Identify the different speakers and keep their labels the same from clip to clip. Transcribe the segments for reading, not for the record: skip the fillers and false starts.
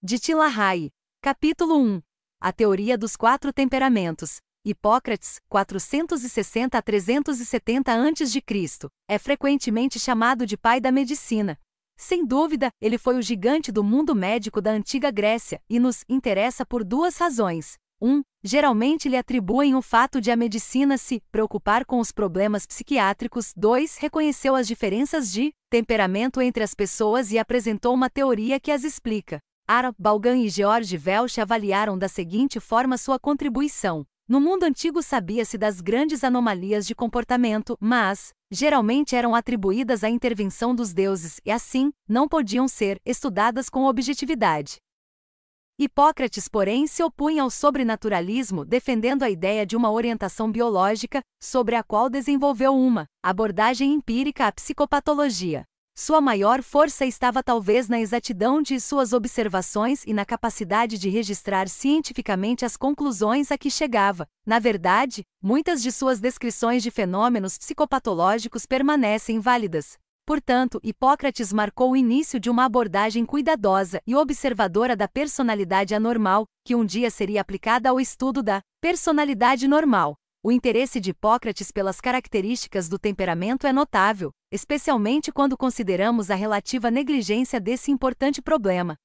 Speaker 1: De Tila-Raie. Capítulo 1. A teoria dos 4 temperamentos. Hipócrates, 460 a 370 a.C., é frequentemente chamado de pai da medicina. Sem dúvida, ele foi o gigante do mundo médico da antiga Grécia e nos interessa por 2 razões. 1. Geralmente lhe atribuem o fato de a medicina se preocupar com os problemas psiquiátricos. 2. Reconheceu as diferenças de temperamento entre as pessoas e apresentou uma teoria que as explica. Ara, Balgan e George Welch avaliaram da seguinte forma sua contribuição. No mundo antigo sabia-se das grandes anomalias de comportamento, mas, geralmente eram atribuídas à intervenção dos deuses e, assim, não podiam ser estudadas com objetividade. Hipócrates, porém, se opunha ao sobrenaturalismo, defendendo a ideia de uma orientação biológica, sobre a qual desenvolveu uma abordagem empírica à psicopatologia. Sua maior força estava talvez na exatidão de suas observações e na capacidade de registrar cientificamente as conclusões a que chegava. Na verdade, muitas de suas descrições de fenômenos psicopatológicos permanecem válidas. Portanto, Hipócrates marcou o início de uma abordagem cuidadosa e observadora da personalidade anormal, que um dia seria aplicada ao estudo da personalidade normal. O interesse de Hipócrates pelas características do temperamento é notável, especialmente quando consideramos a relativa negligência desse importante problema.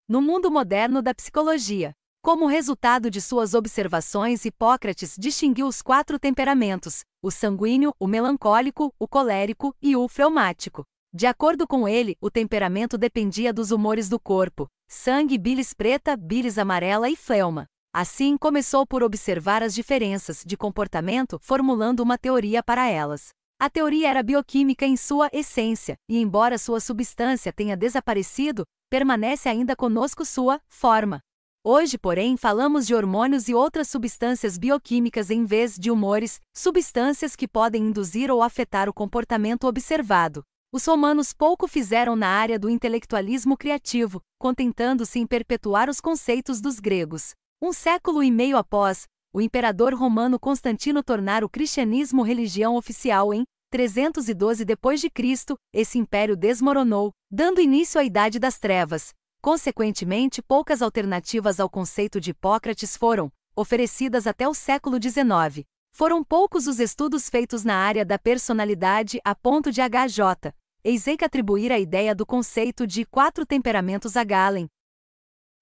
Speaker 1: No mundo moderno da psicologia, como resultado de suas observações, Hipócrates distinguiu os 4 temperamentos: o sanguíneo, o melancólico, o colérico e o fleumático. De acordo com ele, o temperamento dependia dos humores do corpo: sangue, bilis preta, bilis amarela e fleuma. Assim, começou por observar as diferenças de comportamento, formulando uma teoria para elas. A teoria era bioquímica em sua essência, e embora sua substância tenha desaparecido, permanece ainda conosco sua forma. Hoje, porém, falamos de hormônios e outras substâncias bioquímicas em vez de humores, substâncias que podem induzir ou afetar o comportamento observado. Os romanos pouco fizeram na área do intelectualismo criativo, contentando-se em perpetuar os conceitos dos gregos. 1 século e meio após o imperador romano Constantino tornar o cristianismo religião oficial em 312 d.C., esse império desmoronou, dando início à Idade das Trevas. Consequentemente, poucas alternativas ao conceito de Hipócrates foram oferecidas até o século XIX. Foram poucos os estudos feitos na área da personalidade a ponto de H.J. Eysenck atribuir a ideia do conceito de 4 temperamentos a Galen,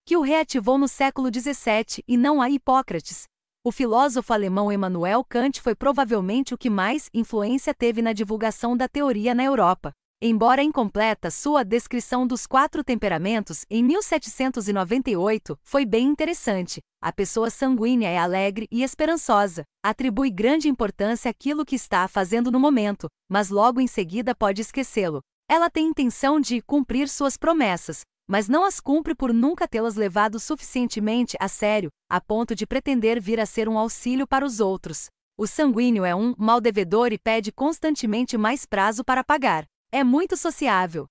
Speaker 1: que o reativou no século XVII e não a Hipócrates. O filósofo alemão Immanuel Kant foi provavelmente o que mais influência teve na divulgação da teoria na Europa. Embora incompleta, sua descrição dos 4 temperamentos, em 1798, foi bem interessante. A pessoa sanguínea é alegre e esperançosa, atribui grande importância àquilo que está fazendo no momento, mas logo em seguida pode esquecê-lo. Ela tem intenção de cumprir suas promessas, mas não as cumpre por nunca tê-las levado suficientemente a sério, a ponto de pretender vir a ser um auxílio para os outros. O sanguíneo é um maldevedor e pede constantemente mais prazo para pagar. É muito sociável.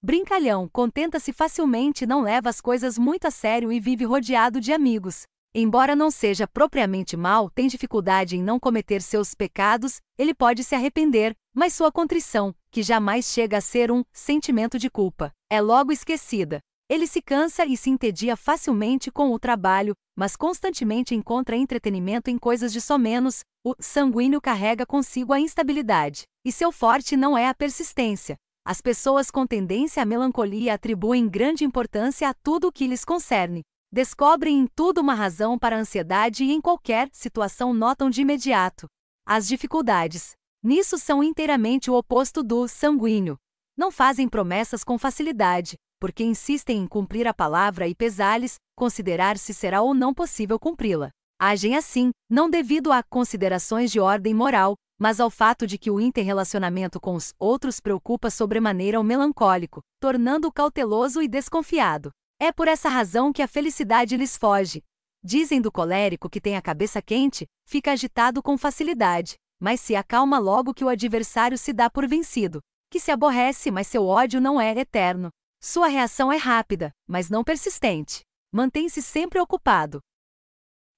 Speaker 1: Brincalhão, contenta-se facilmente, não leva as coisas muito a sério e vive rodeado de amigos. Embora não seja propriamente mau, tem dificuldade em não cometer seus pecados, ele pode se arrepender, mas sua contrição, que jamais chega a ser um sentimento de culpa, é logo esquecida. Ele se cansa e se entedia facilmente com o trabalho, mas constantemente encontra entretenimento em coisas de somenos. O sanguíneo carrega consigo a instabilidade, e seu forte não é a persistência. As pessoas com tendência à melancolia atribuem grande importância a tudo o que lhes concerne. Descobrem em tudo uma razão para a ansiedade e em qualquer situação notam de imediato as dificuldades. Nisso são inteiramente o oposto do sanguíneo. Não fazem promessas com facilidade, porque insistem em cumprir a palavra e pesar-lhes, considerar se será ou não possível cumpri-la. Agem assim, não devido a considerações de ordem moral, mas ao fato de que o interrelacionamento com os outros preocupa sobremaneira o melancólico, tornando-o cauteloso e desconfiado. É por essa razão que a felicidade lhes foge. Dizem do colérico que tem a cabeça quente, fica agitado com facilidade, mas se acalma logo que o adversário se dá por vencido, que se aborrece, mas seu ódio não é eterno. Sua reação é rápida, mas não persistente. Mantém-se sempre ocupado.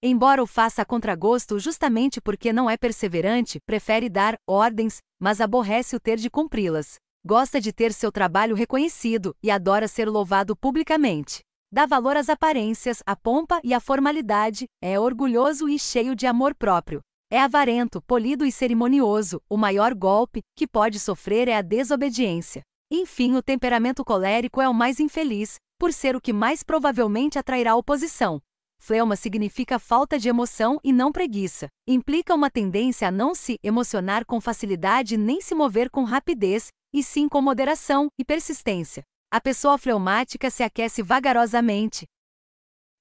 Speaker 1: Embora o faça a contragosto justamente porque não é perseverante, prefere dar ordens, mas aborrece o ter de cumpri-las. Gosta de ter seu trabalho reconhecido e adora ser louvado publicamente. Dá valor às aparências, à pompa e à formalidade, é orgulhoso e cheio de amor próprio. É avarento, polido e cerimonioso, o maior golpe que pode sofrer é a desobediência. Enfim, o temperamento colérico é o mais infeliz, por ser o que mais provavelmente atrairá oposição. Fleuma significa falta de emoção e não preguiça. Implica uma tendência a não se emocionar com facilidade nem se mover com rapidez, e sim com moderação e persistência. A pessoa fleumática se aquece vagarosamente,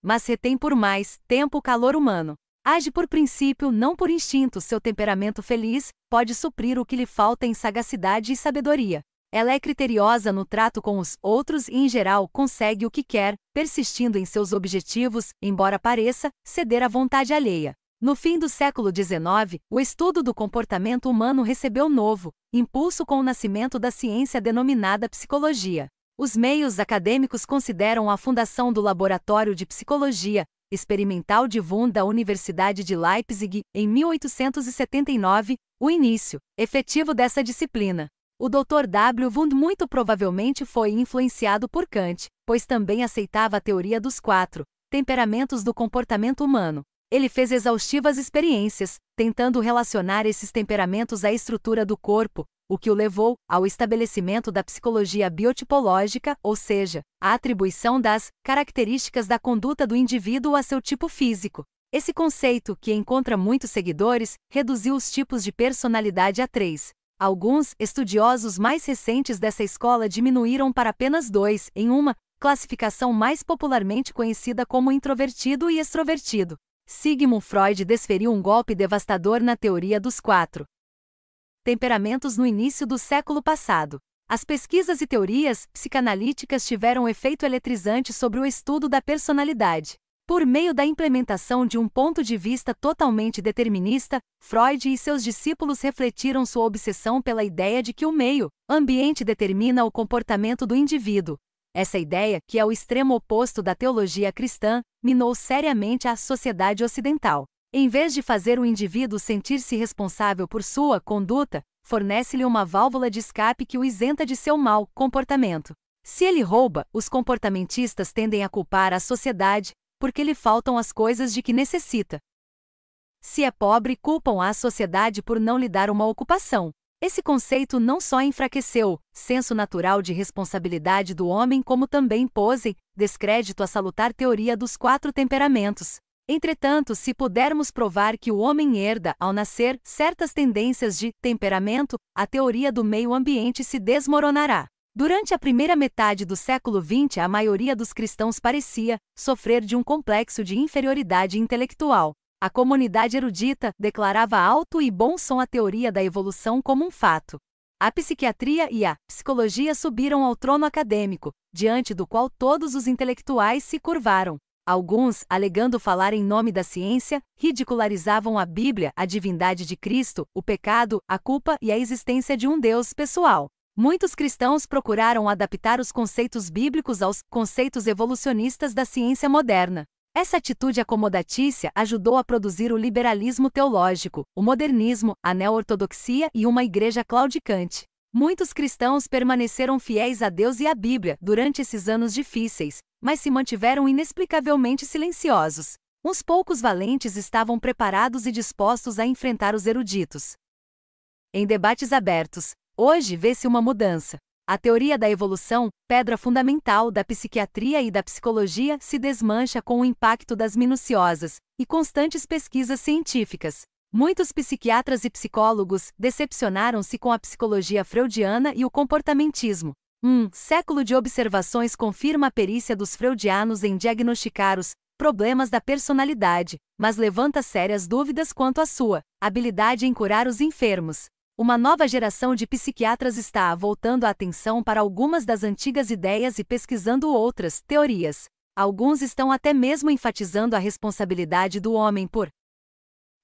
Speaker 1: mas retém por mais tempo o calor humano. Age por princípio, não por instinto. Seu temperamento feliz pode suprir o que lhe falta em sagacidade e sabedoria. Ela é criteriosa no trato com os outros e, em geral, consegue o que quer, persistindo em seus objetivos, embora pareça ceder à vontade alheia. No fim do século XIX, o estudo do comportamento humano recebeu novo impulso com o nascimento da ciência denominada psicologia. Os meios acadêmicos consideram a fundação do Laboratório de Psicologia Experimental de Wundt da Universidade de Leipzig, em 1879, o início efetivo dessa disciplina. O Dr. W. Wundt muito provavelmente foi influenciado por Kant, pois também aceitava a teoria dos 4 temperamentos do comportamento humano. Ele fez exaustivas experiências, tentando relacionar esses temperamentos à estrutura do corpo, o que o levou ao estabelecimento da psicologia biotipológica, ou seja, a atribuição das características da conduta do indivíduo a seu tipo físico. Esse conceito, que encontra muitos seguidores, reduziu os tipos de personalidade a 3. Alguns estudiosos mais recentes dessa escola diminuíram para apenas 2, em uma classificação mais popularmente conhecida como introvertido e extrovertido. Sigmund Freud desferiu um golpe devastador na teoria dos 4 temperamentos no início do século passado. As pesquisas e teorias psicanalíticas tiveram efeito eletrizante sobre o estudo da personalidade. Por meio da implementação de um ponto de vista totalmente determinista, Freud e seus discípulos refletiram sua obsessão pela ideia de que o meio ambiente determina o comportamento do indivíduo. Essa ideia, que é o extremo oposto da teologia cristã, minou seriamente a sociedade ocidental. Em vez de fazer o indivíduo sentir-se responsável por sua conduta, fornece-lhe uma válvula de escape que o isenta de seu mau comportamento. Se ele rouba, os comportamentistas tendem a culpar a sociedade, porque lhe faltam as coisas de que necessita. Se é pobre, culpam a sociedade por não lhe dar uma ocupação. Esse conceito não só enfraqueceu o senso natural de responsabilidade do homem, como também pôs em descrédito a salutar teoria dos 4 temperamentos. Entretanto, se pudermos provar que o homem herda, ao nascer, certas tendências de temperamento, a teoria do meio ambiente se desmoronará. Durante a primeira metade do século XX, a maioria dos cristãos parecia sofrer de um complexo de inferioridade intelectual. A comunidade erudita declarava alto e bom som a teoria da evolução como um fato. A psiquiatria e a psicologia subiram ao trono acadêmico, diante do qual todos os intelectuais se curvaram. Alguns, alegando falar em nome da ciência, ridicularizavam a Bíblia, a divindade de Cristo, o pecado, a culpa e a existência de um Deus pessoal. Muitos cristãos procuraram adaptar os conceitos bíblicos aos conceitos evolucionistas da ciência moderna. Essa atitude acomodatícia ajudou a produzir o liberalismo teológico, o modernismo, a neo-ortodoxia e uma igreja claudicante. Muitos cristãos permaneceram fiéis a Deus e à Bíblia durante esses anos difíceis, mas se mantiveram inexplicavelmente silenciosos. Uns poucos valentes estavam preparados e dispostos a enfrentar os eruditos. Em debates abertos, hoje vê-se uma mudança. A teoria da evolução, pedra fundamental da psiquiatria e da psicologia, se desmancha com o impacto das minuciosas e constantes pesquisas científicas. Muitos psiquiatras e psicólogos decepcionaram-se com a psicologia freudiana e o comportamentismo. Um século de observações confirma a perícia dos freudianos em diagnosticar os problemas da personalidade, mas levanta sérias dúvidas quanto à sua habilidade em curar os enfermos. Uma nova geração de psiquiatras está voltando a atenção para algumas das antigas ideias e pesquisando outras teorias. Alguns estão até mesmo enfatizando a responsabilidade do homem por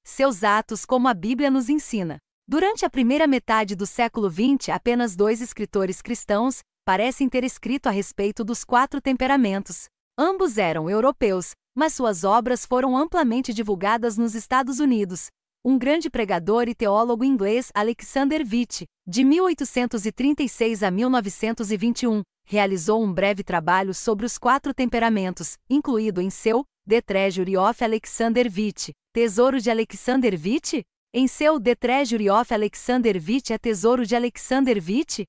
Speaker 1: seus atos, como a Bíblia nos ensina. Durante a primeira metade do século XX, apenas 2 escritores cristãos parecem ter escrito a respeito dos 4 temperamentos. Ambos eram europeus, mas suas obras foram amplamente divulgadas nos Estados Unidos. Um grande pregador e teólogo inglês, Alexander Witt, de 1836 a 1921, realizou um breve trabalho sobre os 4 temperamentos, incluído em seu The Treasury of Alexander Witt, Tesouro de Alexander Witt? Em seu The Treasury of Alexander Witt é Tesouro de Alexander Witt?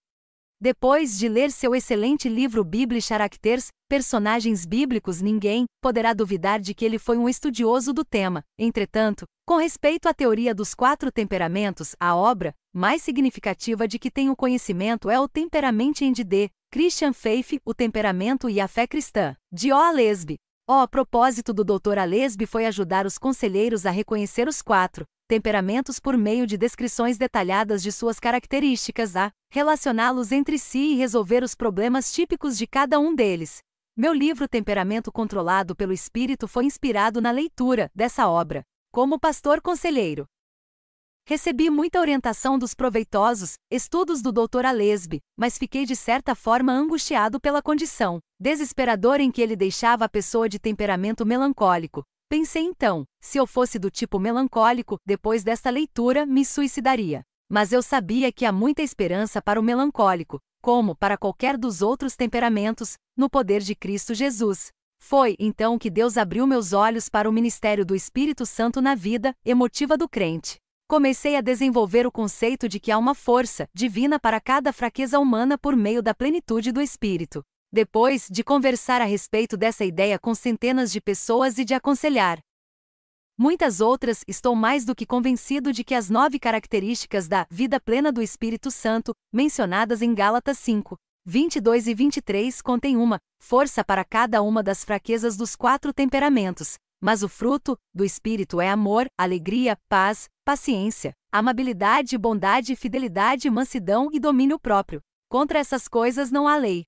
Speaker 1: Depois de ler seu excelente livro Biblische Charakters, Personagens Bíblicos, ninguém poderá duvidar de que ele foi um estudioso do tema. Entretanto, com respeito à teoria dos 4 temperamentos, a obra mais significativa de que tem o conhecimento é o Temperament and the Christian Faith, o temperamento e a fé cristã, de O. Alesby. O propósito do Dr. Alesby foi ajudar os conselheiros a reconhecer os 4 temperamentos por meio de descrições detalhadas de suas características, a relacioná-los entre si e resolver os problemas típicos de cada um deles. Meu livro Temperamento Controlado pelo Espírito foi inspirado na leitura dessa obra. Como pastor conselheiro, recebi muita orientação dos proveitosos estudos do Dr. Alesby, mas fiquei de certa forma angustiado pela condição desesperadora em que ele deixava a pessoa de temperamento melancólico. Pensei então, se eu fosse do tipo melancólico, depois desta leitura, me suicidaria. Mas eu sabia que há muita esperança para o melancólico, como para qualquer dos outros temperamentos, no poder de Cristo Jesus. Foi, então, que Deus abriu meus olhos para o ministério do Espírito Santo na vida emotiva do crente. Comecei a desenvolver o conceito de que há uma força divina para cada fraqueza humana por meio da plenitude do Espírito. Depois de conversar a respeito dessa ideia com centenas de pessoas e de aconselhar muitas outras, estou mais do que convencido de que as 9 características da vida plena do Espírito Santo, mencionadas em Gálatas 5, 22 e 23, contêm uma força para cada uma das fraquezas dos 4 temperamentos. Mas o fruto do Espírito é amor, alegria, paz, paciência, amabilidade, bondade, fidelidade, mansidão e domínio próprio. Contra essas coisas não há lei.